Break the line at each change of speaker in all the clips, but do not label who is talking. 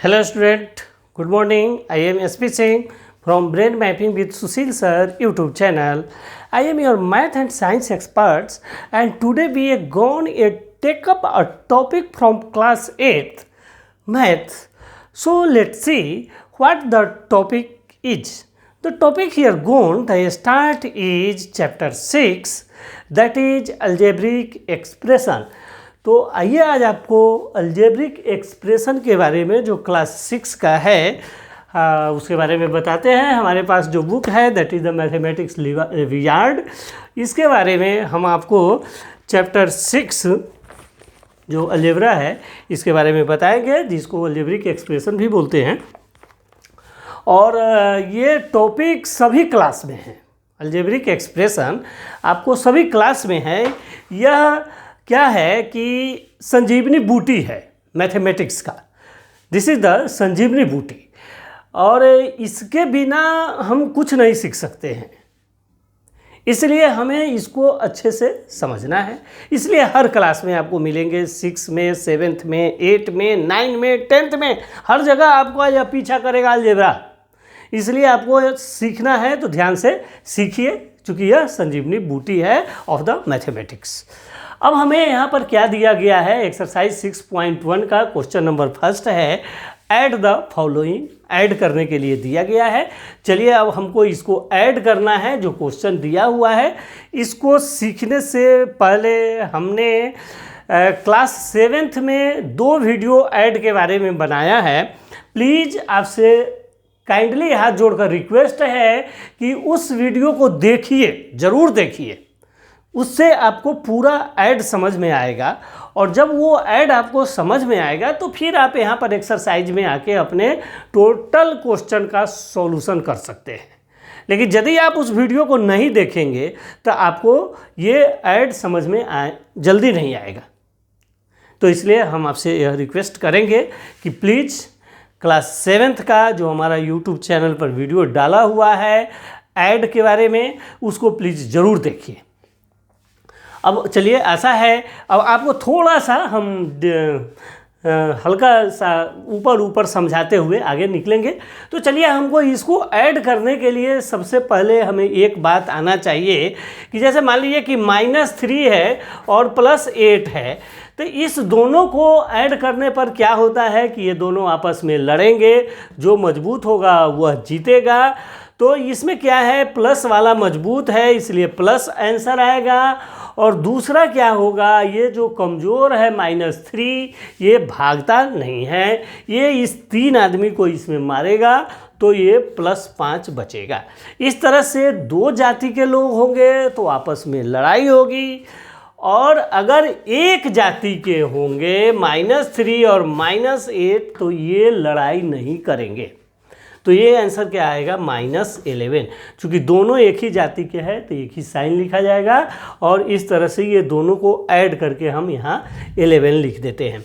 Hello student, good morning. I am SP Singh from Brain Mapping with Sushil Sir YouTube channel. I am your math and science experts and today we are going to take up a topic from class 8th maths. So let's see what the topic is. The topic here going to start is chapter 6 that is algebraic expression. तो आइए आज आपको algebraic expression के बारे में जो class 6 का है उसके बारे में बताते हैं। हमारे पास जो बुक है that is the mathematics wizard, इसके बारे में हम आपको चैप्टर 6 जो अलजेब्रा है इसके बारे में बताएंगे, जिसको अलजेब्रिक एक्सप्रेशन भी बोलते हैं। और ये टॉपिक सभी क्लास में है। अलजेब्रिक एक्सप्रेशन आपको सभी क्लास में है। यह क्या है कि संजीवनी बूटी है मैथमेटिक्स का। दिस इज़ द संजीवनी बूटी, और इसके बिना हम कुछ नहीं सीख सकते हैं। इसलिए हमें इसको अच्छे से समझना है। इसलिए हर क्लास में आपको मिलेंगे, 6 में, 7th में, 8 में, 9 में, 10th में, हर जगह आपको यह पीछा करेगा अलजेब्रा। इसलिए आपको सीखना है तो ध्यान से सीखिए, क्योंकि यह संजीवनी बूटी है ऑफ द मैथमेटिक्स। अब हमें यहाँ पर क्या दिया गया है, एक्सरसाइज 6.1 का क्वेश्चन नंबर फर्स्ट है, ऐड द फॉलोइंग। ऐड करने के लिए दिया गया है। चलिए अब हमको इसको ऐड करना है। जो क्वेश्चन दिया हुआ है इसको सीखने से पहले हमने क्लास 7th में 2 वीडियो ऐड के बारे में बनाया है। प्लीज़ आपसे काइंडली हाथ जोड़कर रिक्वेस्ट है कि उस वीडियो को देखिए, ज़रूर देखिए। उससे आपको पूरा ऐड समझ में आएगा, और जब वो ऐड आपको समझ में आएगा तो फिर आप यहाँ पर एक्सरसाइज में आके अपने टोटल क्वेश्चन का सॉल्यूशन कर सकते हैं। लेकिन यदि आप उस वीडियो को नहीं देखेंगे तो आपको ये ऐड समझ में जल्दी नहीं आएगा। तो इसलिए हम आपसे यह रिक्वेस्ट करेंगे कि प्लीज़ क्लास 7th का जो हमारा यूट्यूब चैनल पर वीडियो डाला हुआ है ऐड के बारे में, उसको प्लीज़ ज़रूर देखिए। अब चलिए, ऐसा है, अब आपको थोड़ा सा हम हल्का सा ऊपर समझाते हुए आगे निकलेंगे। तो चलिए, हमको इसको ऐड करने के लिए सबसे पहले हमें एक बात आना चाहिए कि जैसे मान लीजिए कि -3 है और +8 है, तो इस दोनों को ऐड करने पर क्या होता है कि ये दोनों आपस में लड़ेंगे। जो मजबूत होगा वह जीतेगा। तो इसमें क्या है, प्लस वाला मजबूत है इसलिए प्लस आंसर आएगा। और दूसरा क्या होगा, ये जो कमज़ोर है -3, ये भागता नहीं है, ये इस 3 आदमी को इसमें मारेगा तो ये +5 बचेगा। इस तरह से 2 जाति के लोग होंगे तो आपस में लड़ाई होगी। और अगर एक जाति के होंगे -3 और -8 तो ये लड़ाई नहीं करेंगे। तो ये आंसर क्या आएगा, -11। चूँकि दोनों एक ही जाति के हैं तो एक ही साइन लिखा जाएगा, और इस तरह से ये दोनों को ऐड करके हम यहाँ 11 लिख देते हैं।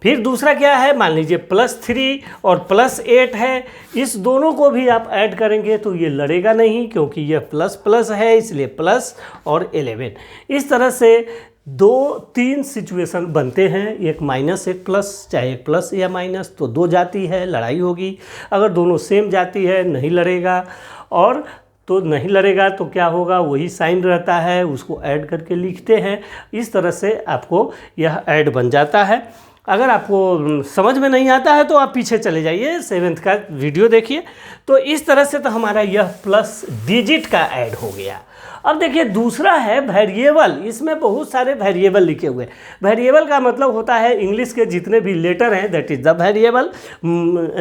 फिर दूसरा क्या है, मान लीजिए +3 और +8 है, इस दोनों को भी आप ऐड करेंगे तो ये लड़ेगा नहीं, क्योंकि ये प्लस है इसलिए प्लस और 11। इस तरह से 2-3 सिचुएशन बनते हैं, एक माइनस एक प्लस, चाहे एक प्लस या माइनस, तो 2 जाति है, लड़ाई होगी। अगर दोनों सेम जाति है नहीं लड़ेगा, और तो नहीं लड़ेगा तो क्या होगा, वही साइन रहता है, उसको ऐड करके लिखते हैं। इस तरह से आपको यह ऐड बन जाता है। अगर आपको समझ में नहीं आता है तो आप पीछे चले जाइए, 7th का वीडियो देखिए। तो इस तरह से तो हमारा यह प्लस डिजिट का ऐड हो गया। अब देखिए, दूसरा है वेरिएबल। इसमें बहुत सारे वेरिएबल लिखे हुए। वेरिएबल का मतलब होता है इंग्लिश के जितने भी लेटर हैं that is the variable.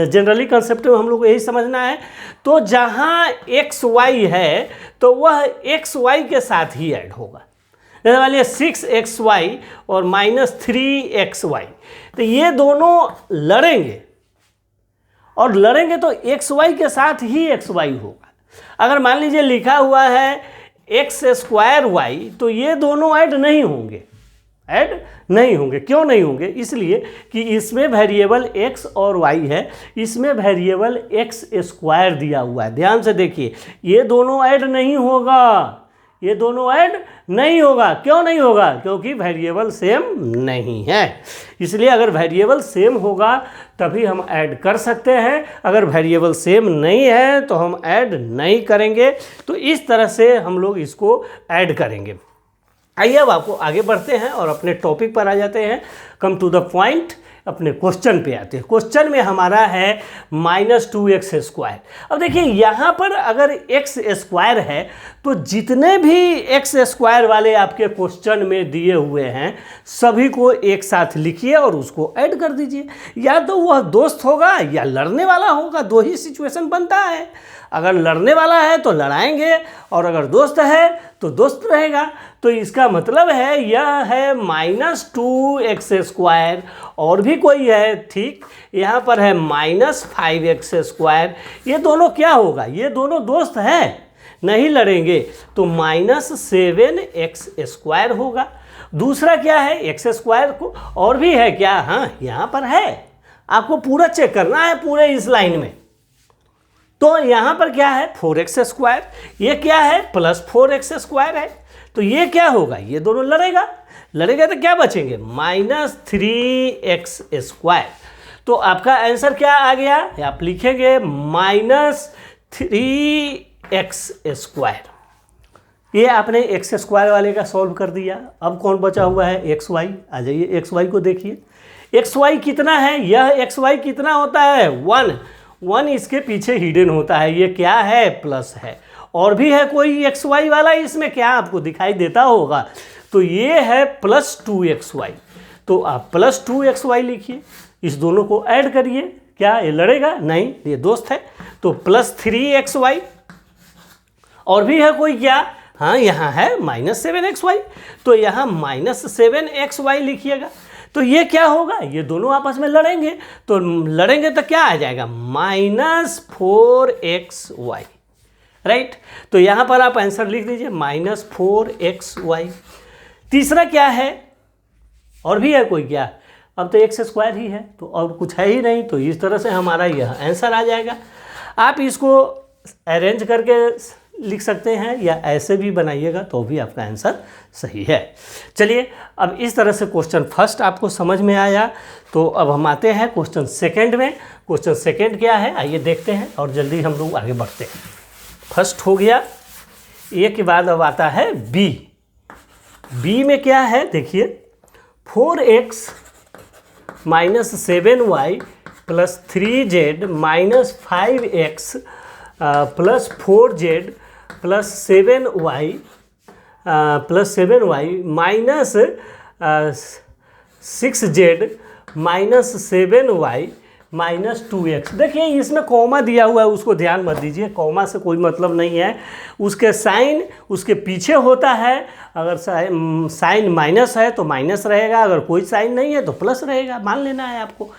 Generally concept में हम लोग को यही समझना है। तो जहाँ XY है तो वह XY के साथ ही ऐड होगा। जैसे मान लिया 6XY और -3XY, तो ये दोनों लड़ेंगे, और लड़ेंगे तो XY के साथ ही XY होगा। अगर मान लीजिए लिखा हुआ है x²y, तो ये दोनों ऐड नहीं होंगे। ऐड नहीं होंगे, क्यों नहीं होंगे, इसलिए कि इसमें वेरिएबल x और y है, इसमें वेरिएबल x² दिया हुआ है। ध्यान से देखिए, ये दोनों ऐड नहीं होगा, ये दोनों ऐड नहीं होगा। क्यों नहीं होगा, क्योंकि वेरिएबल सेम नहीं है। इसलिए अगर वेरिएबल सेम होगा तभी हम ऐड कर सकते हैं। अगर वेरिएबल सेम नहीं है तो हम ऐड नहीं करेंगे। तो इस तरह से हम लोग इसको ऐड करेंगे। आइए अब आपको आगे बढ़ते हैं और अपने टॉपिक पर आ जाते हैं। कम टू द पॉइंट, अपने क्वेश्चन पे आते हैं। क्वेश्चन में हमारा है -2x²। अब देखिए यहाँ पर अगर x² है तो जितने भी x² वाले आपके क्वेश्चन में दिए हुए हैं सभी को एक साथ लिखिए और उसको ऐड कर दीजिए। या तो वह दोस्त होगा या लड़ने वाला होगा, दो ही सिचुएशन बनता है। अगर लड़ने वाला है तो लड़ाएंगे और अगर दोस्त है तो दोस्त रहेगा। तो इसका मतलब है यह है -2x²। और भी कोई है, ठीक, यहाँ पर है -5x²। ये दोनों क्या होगा, ये दोनों दोस्त हैं, नहीं लड़ेंगे, तो -7x² होगा। दूसरा क्या है, x² को और भी है क्या, हाँ यहाँ पर है, आपको पूरा चेक करना है पूरे इस लाइन में। तो यहाँ पर क्या है 4x², ये क्या है +4x² है। तो ये क्या होगा, ये दोनों लड़ेगा, लड़ेगा तो क्या बचेंगे -3x²। तो आपका आंसर क्या आ गया, आप लिखेंगे -3x²। ये आपने x² वाले का सॉल्व कर दिया। अब कौन बचा हुआ है, xy। आ जाइए xy को देखिए। xy कितना है, यह xy कितना होता है 1 इसके पीछे हिडन होता है, ये क्या है प्लस है। और भी है कोई xy वाला इसमें, क्या आपको दिखाई देता होगा, तो ये है +2xy। तो आप +2xy लिखिए, इस दोनों को ऐड करिए। क्या ये लड़ेगा, नहीं, ये दोस्त है। तो +3xy। और भी है कोई क्या, हाँ यहाँ है -7xy। तो यहाँ -7xy लिखिएगा। तो ये क्या होगा, ये दोनों आपस में लड़ेंगे, तो लड़ेंगे तो क्या आ जाएगा -4xy, राइट। तो यहाँ पर आप आंसर लिख दीजिए -4xy। तीसरा क्या है, और भी है कोई क्या, अब तो x² ही है, तो और कुछ है ही नहीं। तो इस तरह से हमारा यह आंसर आ जाएगा। आप इसको अरेंज करके लिख सकते हैं या ऐसे भी बनाइएगा तो भी आपका आंसर सही है। चलिए अब इस तरह से क्वेश्चन फर्स्ट आपको समझ में आया। तो अब हम आते हैं क्वेश्चन सेकंड में। क्वेश्चन सेकंड क्या है, आइए देखते हैं और जल्दी हम लोग आगे बढ़ते हैं। फर्स्ट हो गया, ए के बाद अब आता है बी। बी में क्या है देखिए, 4x -7y + 3z -5x + 4z + 7y -6z -7y -2x। देखिए इसमें कॉमा दिया हुआ है, उसको ध्यान मत दीजिए, कॉमा से कोई मतलब नहीं है। उसके साइन उसके पीछे होता है। अगर साइन माइनस है तो माइनस रहेगा, अगर कोई साइन नहीं है तो प्लस रहेगा। मान लेना है आपको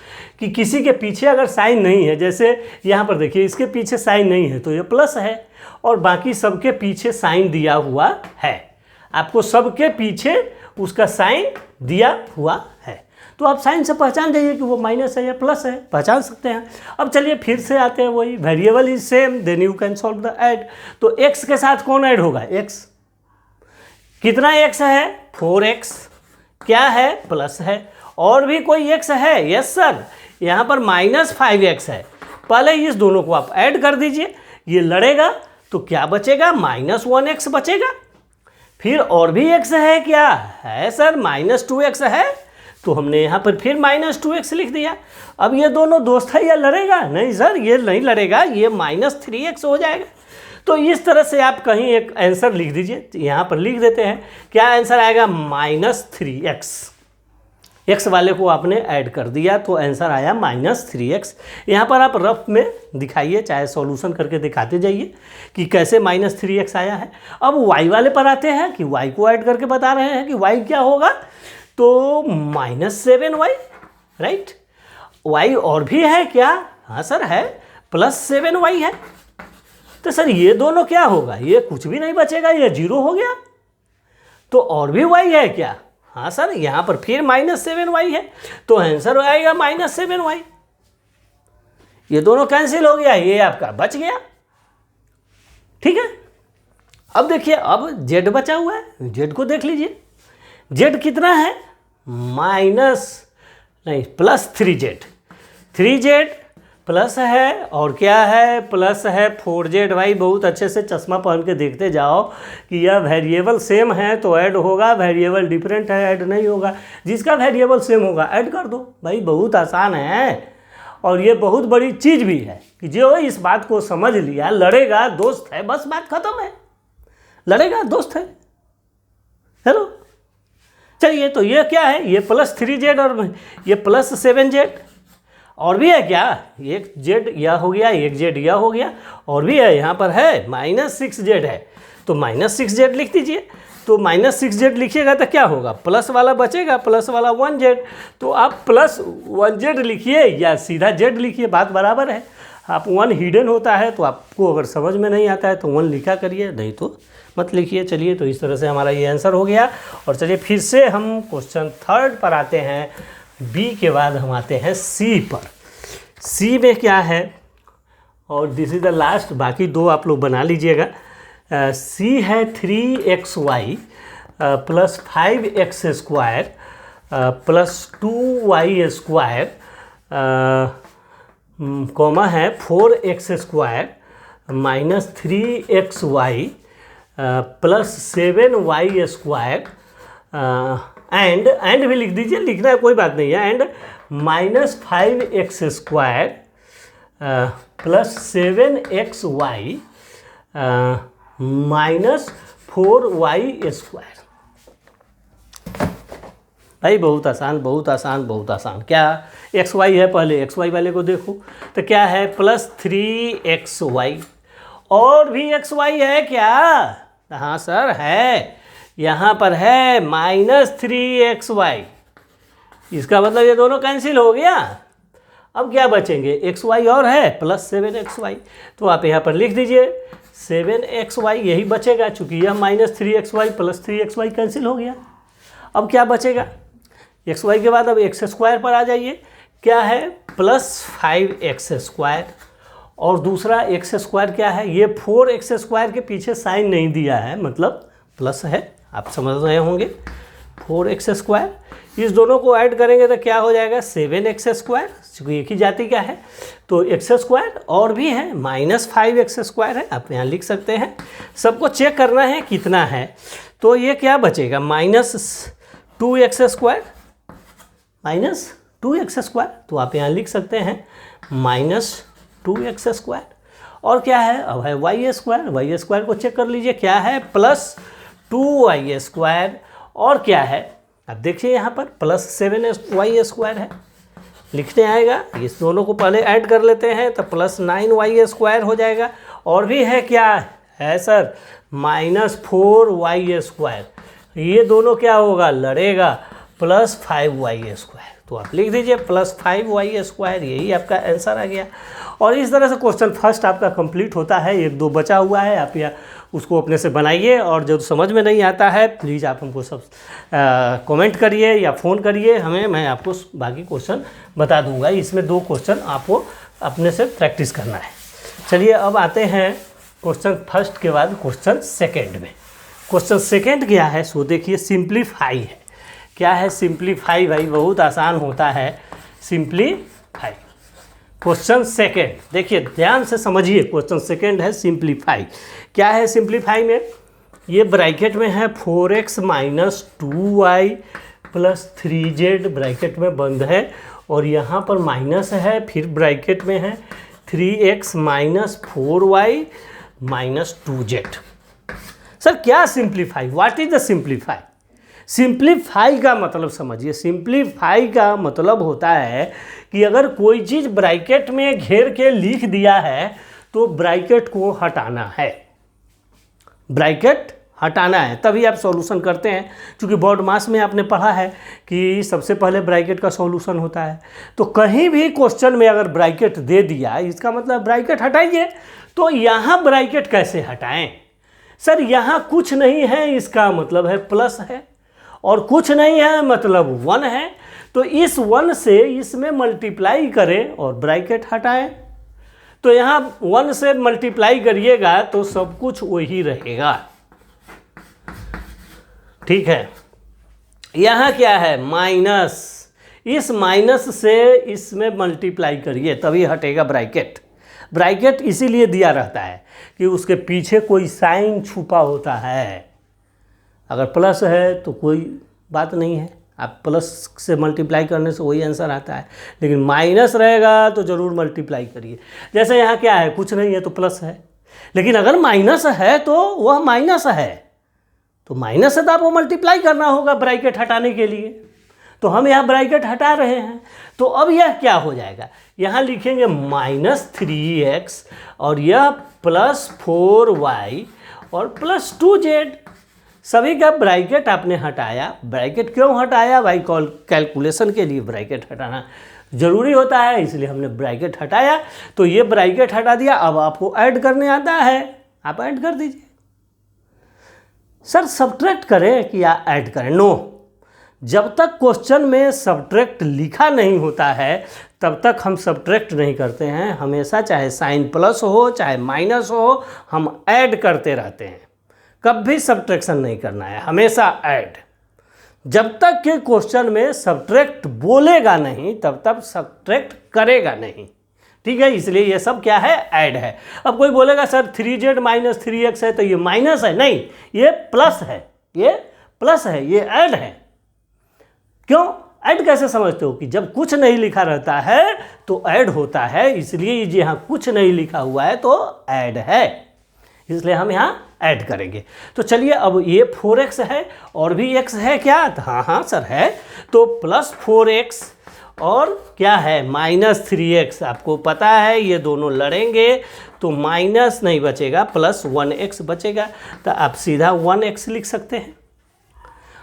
कि किसी के पीछे अगर साइन नहीं है, जैसे यहाँ पर देखिए इसके पीछे साइन नहीं है तो ये प्लस है, और बाकी सबके पीछे साइन दिया हुआ है। आपको सबके पीछे उसका साइन दिया हुआ है, तो आप साइन से पहचान जाइए कि वो माइनस है या प्लस है, पहचान सकते हैं। अब चलिए फिर से आते हैं, वही variable is same, then you can solve the add. तो x के साथ कौन ऐड होगा, x। कितना x है 4x, क्या है प्लस है। और भी कोई x है, यस सर, यहाँ पर -5x है। पहले इस दोनों को आप ऐड कर दीजिए, ये लड़ेगा तो क्या बचेगा -1x बचेगा। फिर और भी x है, क्या है सर -2x है, तो हमने यहाँ पर फिर -2x लिख दिया। अब ये दोनों दोस्त है, या लड़ेगा, नहीं सर ये नहीं लड़ेगा, ये -3x हो जाएगा। तो इस तरह से आप कहीं एक आंसर लिख दीजिए। यहाँ पर लिख देते हैं, क्या आंसर आएगा -3x। x वाले को आपने ऐड कर दिया तो आंसर आया -3x। यहाँ पर आप रफ में दिखाइए, चाहे सॉल्यूशन करके दिखाते जाइए कि कैसे -3x आया है। अब y वाले पर आते हैं कि y को ऐड करके बता रहे हैं कि y क्या होगा, तो -7y, राइट। y और भी है क्या, हाँ सर है, +7y है। तो सर ये दोनों क्या होगा, ये कुछ भी नहीं बचेगा, ये 0 हो गया। तो और भी y है क्या, हाँ सर यहाँ पर फिर -7y है, तो आंसर आएगा -7y। ये दोनों कैंसिल हो गया, ये आपका बच गया, ठीक है। अब देखिए, अब z बचा हुआ है, z को देख लीजिए। z कितना है, +3z। 3z प्लस है और क्या है, प्लस है 4z। भाई बहुत अच्छे से चश्मा पहन के देखते जाओ कि यह वेरिएबल सेम है तो ऐड होगा, वेरिएबल डिफरेंट है ऐड नहीं होगा। जिसका वेरिएबल सेम होगा ऐड कर दो। भाई बहुत आसान है और ये बहुत बड़ी चीज़ भी है कि जो इस बात को समझ लिया, लड़ेगा दोस्त है, बस बात खत्म है। लड़ेगा दोस्त है। हेलो, चलिए तो ये क्या है, ये प्लस 3z और ये प्लस 7z। और भी है क्या, एक z यह हो गया, एक z यह हो गया, और भी है यहाँ पर है माइनस 6z है तो माइनस 6z लिख दीजिए। तो माइनस 6z लिखिएगा तो क्या होगा, प्लस वाला बचेगा, प्लस वाला 1z। तो आप प्लस 1z लिखिए या सीधा z लिखिए, बात बराबर है। आप 1 हिडन होता है तो आपको अगर समझ में नहीं आता है तो 1 लिखा करिए, नहीं तो मत लिखिए। चलिए तो इस तरह से हमारा ये आंसर हो गया। और चलिए फिर से हम क्वेश्चन 3 पर आते हैं। बी के बाद हम आते हैं सी पर। सी में क्या है, और दिस इज़ द लास्ट, बाकी 2 आप लोग बना लीजिएगा। सी है 3xy plus 5x square plus 2y square comma है 4x square minus 3xy plus 7y square and भी लिख दीजिए, लिखना है कोई बात नहीं है, and minus 5x square plus 7xy minus 4y square. भाई बहुत आसान, बहुत आसान, बहुत आसान। क्या xy है, पहले xy वाले को देखो तो क्या है, प्लस 3xy। और भी xy है क्या, हाँ सर है, यहाँ पर है माइनस 3xy। इसका मतलब ये दोनों कैंसिल हो गया। अब क्या बचेंगे, xy और है प्लस 7xy। तो आप यहाँ पर लिख दीजिए 7xy, यही बचेगा चूँकि यह minus 3xy plus 3xy cancel हो गया। अब क्या बचेगा, xy के बाद अब x स्क्वायर पर आ जाइए। क्या है, प्लस 5x स्क्वायर, और दूसरा x स्क्वायर क्या है, ये 4x स्क्वायर के पीछे साइन नहीं दिया है, मतलब प्लस है, आप समझ रहे होंगे। 4x स्क्वायर, इस दोनों को ऐड करेंगे तो क्या हो जाएगा, 7x स्क्वायर, क्योंकि एक ही जाति का है तो x स्क्वायर, और भी है माइनस 5x स्क्वायर है, आप यहाँ लिख सकते हैं। सबको चेक करना है कितना है, तो ये क्या बचेगा, minus 2x square, minus 2x square, तो आप यहाँ लिख सकते हैं माइनस 2x स्क्वायर। और क्या है, अब है y स्क्वायर, y स्क्वायर को चेक कर लीजिए, क्या है, प्लस 2y स्क्वायर, और क्या है, अब देखिए यहाँ पर प्लस 7y स्क्वायर है, लिखने आएगा। इस दोनों को पहले ऐड कर लेते हैं तो प्लस 9y स्क्वायर हो जाएगा। और भी है क्या है सर, माइनस 4y स्क्वायर, ये दोनों क्या होगा, लड़ेगा, प्लस 5y स्क्वायर। तो आप लिख दीजिए प्लस 5y स्क्वायर, यही आपका आंसर आ गया। और इस तरह से क्वेश्चन फर्स्ट आपका कंप्लीट होता है। 1-2 बचा हुआ है, आप या उसको अपने से बनाइए, और जो समझ में नहीं आता है प्लीज़ आप हमको सब कमेंट करिए या फ़ोन करिए हमें, मैं आपको बाकी क्वेश्चन बता दूंगा। इसमें 2 क्वेश्चन आपको अपने से प्रैक्टिस करना है। चलिए अब आते हैं क्वेश्चन फर्स्ट के बाद क्वेश्चन सेकेंड में। क्वेश्चन सेकेंड क्या है, सो देखिए सिंप्लीफाई है। क्या है सिंप्लीफाई, भाई बहुत आसान होता है सिंप्लीफाई। क्वेश्चन सेकेंड देखिए ध्यान से समझिए, क्वेश्चन सेकेंड है सिंप्लीफाई। क्या है सिंप्लीफाई में, ये ब्रैकेट में है 4x minus 2y plus 3z, bracket में बंद है, और यहाँ पर माइनस है, फिर ब्रैकेट में है 3x minus 4y minus 2z। Sir क्या simplify, what is the simplify. Simplify का मतलब समझिए, सिंप्लीफाई का मतलब होता है कि अगर कोई चीज़ ब्रैकेट में घेर के लिख दिया है तो ब्रैकेट को हटाना है, ब्रैकेट हटाना है, तभी आप सॉल्यूशन करते हैं। क्योंकि बोर्ड मास में आपने पढ़ा है कि सबसे पहले ब्रैकेट का सॉल्यूशन होता है। तो कहीं भी क्वेश्चन में अगर ब्रैकेट दे दिया, इसका मतलब ब्रैकेट हटाइए। तो यहाँ ब्रैकेट कैसे हटाएं, सर यहाँ कुछ नहीं है, इसका मतलब है प्लस है, और कुछ नहीं है मतलब 1 है, तो इस 1 से इसमें मल्टीप्लाई करें और ब्रैकेट हटाएं। तो यहाँ 1 से मल्टीप्लाई करिएगा तो सब कुछ वही रहेगा, ठीक है। यहाँ क्या है माइनस, इस माइनस से इसमें मल्टीप्लाई करिए तभी हटेगा ब्रैकेट। ब्रैकेट इसीलिए दिया रहता है कि उसके पीछे कोई साइन छुपा होता है। अगर प्लस है तो कोई बात नहीं है, आप प्लस से मल्टीप्लाई करने से वही आंसर आता है, लेकिन माइनस रहेगा तो ज़रूर मल्टीप्लाई करिए। जैसे यहाँ क्या है, कुछ नहीं है तो प्लस है, लेकिन अगर माइनस है तो वह माइनस है, तो माइनस है तो आपको मल्टीप्लाई करना होगा ब्रैकेट हटाने के लिए। तो हम यहाँ ब्रैकेट हटा रहे हैं, तो अब यह क्या हो जाएगा, यहाँ लिखेंगे -3x और यह +4y और +2z। सभी का ब्रैकेट आपने हटाया। ब्रैकेट क्यों हटाया भाई, कैलकुलेशन के लिए ब्रैकेट हटाना ज़रूरी होता है, इसलिए हमने ब्रैकेट हटाया। तो ये ब्रैकेट हटा दिया। अब आपको ऐड करने आता है, आप ऐड कर दीजिए। सर सब्ट्रैक्ट करें कि या ऐड करें? नो, जब तक क्वेश्चन में सब्ट्रैक्ट लिखा नहीं होता है तब तक हम सब्ट्रैक्ट नहीं करते हैं। हमेशा चाहे साइन प्लस हो चाहे माइनस हो, हम ऐड करते रहते हैं। कभी सब्ट्रैक्शन नहीं करना है, हमेशा ऐड। जब तक कि क्वेश्चन में सब्ट्रैक्ट बोलेगा नहीं तब तक सब्ट्रैक्ट करेगा नहीं, ठीक है। इसलिए ये सब क्या है, ऐड है। अब कोई बोलेगा सर 3z - 3x है तो ये माइनस है, नहीं, ये प्लस है, ये प्लस है, ये ऐड है। क्यों ऐड कैसे समझते हो कि जब कुछ नहीं लिखा रहता है तो ऐड होता है, इसलिए यहाँ कुछ नहीं लिखा हुआ है तो ऐड है, इसलिए हम यहाँ ऐड करेंगे। तो चलिए, अब ये 4x है और भी x है क्या, हाँ सर है। तो +4x और क्या है -3x, आपको पता है ये दोनों लड़ेंगे तो माइनस नहीं बचेगा, +1x बचेगा। तो आप सीधा 1x लिख सकते हैं।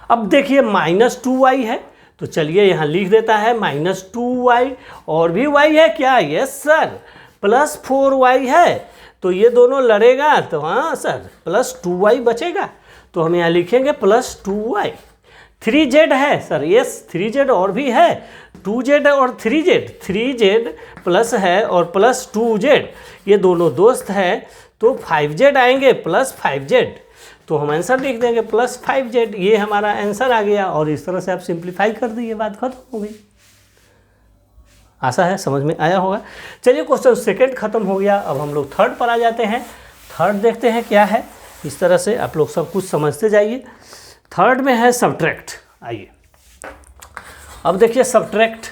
अब देखिए -2y है, तो चलिए यहाँ लिख देता है -2y और भी y है क्या, यस सर, +4y है, तो ये दोनों लड़ेगा तो हाँ सर +2y बचेगा। तो हम यहाँ लिखेंगे +2y। 3z है सर, यस 3z और भी है, 2z और 3z प्लस है और +2z, ये दोनों दोस्त है तो 5z आएंगे +5z, तो हम आंसर लिख देंगे +5z। ये हमारा आंसर आ गया और इस तरह से आप सिंप्लीफाई कर दीजिए, बात खत्म हो गई। आशा है समझ में आया होगा। चलिए, क्वेश्चन सेकंड खत्म हो गया। अब हम लोग थर्ड पर आ जाते हैं। थर्ड देखते हैं क्या है। इस तरह से आप लोग सब कुछ समझते जाइए। थर्ड में है सब्ट्रैक्ट। आइए अब देखिए सब्ट्रैक्ट।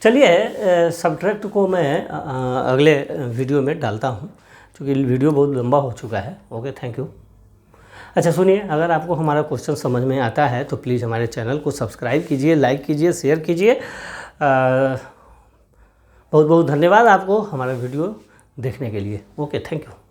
चलिए, सब्ट्रैक्ट को मैं अगले वीडियो में डालता हूँ, क्योंकि वीडियो बहुत लंबा हो चुका है। Okay, thank you. अच्छा सुनिए, अगर आपको हमारा क्वेश्चन समझ में आता है तो प्लीज़ हमारे चैनल को सब्सक्राइब कीजिए, लाइक कीजिए, शेयर कीजिए। बहुत बहुत धन्यवाद आपको हमारा वीडियो देखने के लिए। Okay, thank you.